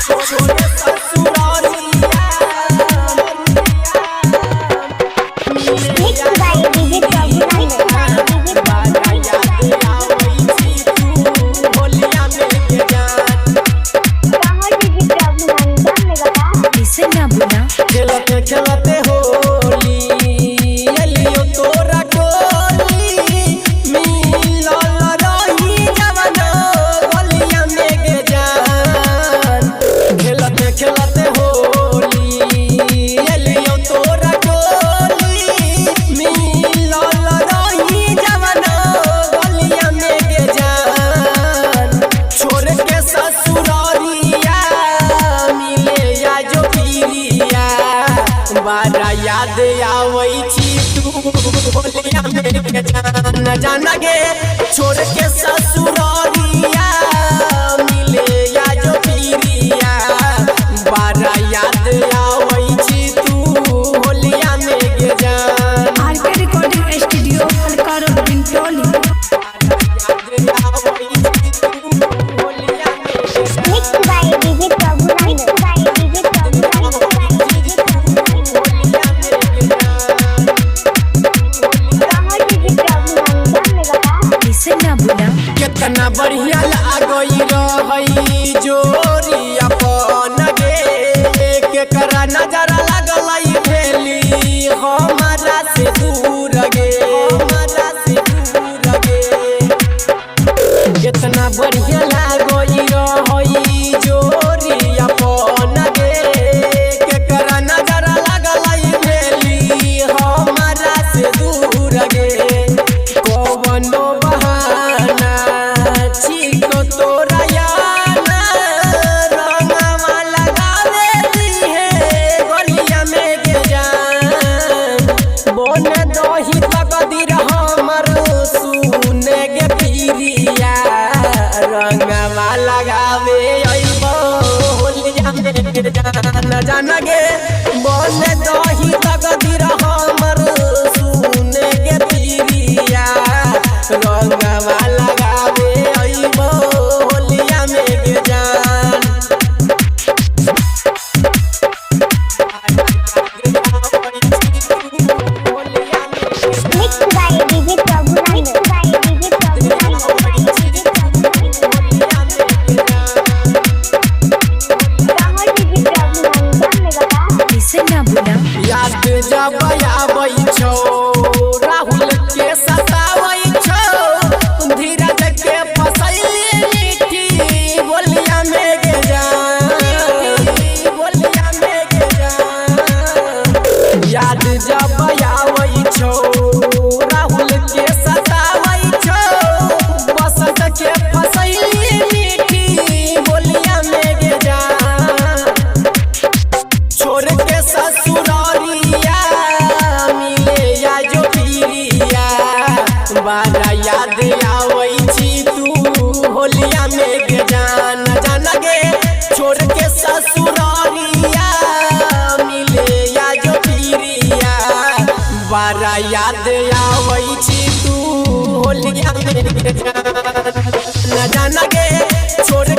छोरे ससुरारिया खेलते खेलते होली एलियो तोरा टोली मिलल रही जवाना गलिया में गे जान। खेलते खेलते होली एलियो तोरा टोली मिलल रही जवाना गलिया में गे जान। छोड़ के ससुरारिया मिले या जो पीरिया बड़ा याद आवै छी तू होलिया में गे जान। जान गे छोड़ के ससुरारिया मिले या जो पीरिया बड़ा याद आवै छी तू होलिया में गे जान। आरके रिकॉर्डिंग स्टूडियो हलकार बिंटोली कितना बढ़िया लागई रही जोरी अपन गे केकरा नजर लगलई भेली हमारा से दूर गे हमारा से दूर गे। कितना बढ़िया लागई रही जोरी अपन गे केकरा नजर लगलई भेली हमारा से दूर गे। कवनो बहाना चिको तोरा याना रंगवा लगावे दिहे गलिया में गे जान। बोन दही तकदीर हमर सुने गे पीरिया रंगवा लगावे अइबो होलिया में गे जान। जान गे बोन दही तकदीर हमर सुने गे पीरिया रंगवा लगावे अइबो होलिया में गे जान। याद जब आबै छौ राहुल के सताबै छौ धीरज के फसैली मीठी बोलिया में गे जान बोलिया में गे जान। याद जब आबै छौ राहुल के सताबै छौ बसंत के फसैली मीठी बोलिया में गे जान। छोड़ के ससुरारिया मिले या जो पीरिया बड़ा याद आवै छी तू होलिया में गे जान। जान गे छोड़ के ससुरारिया मिले या जो पीरिया बड़ा याद आवै छी तू होलिया में गे जान। जान गे छोड़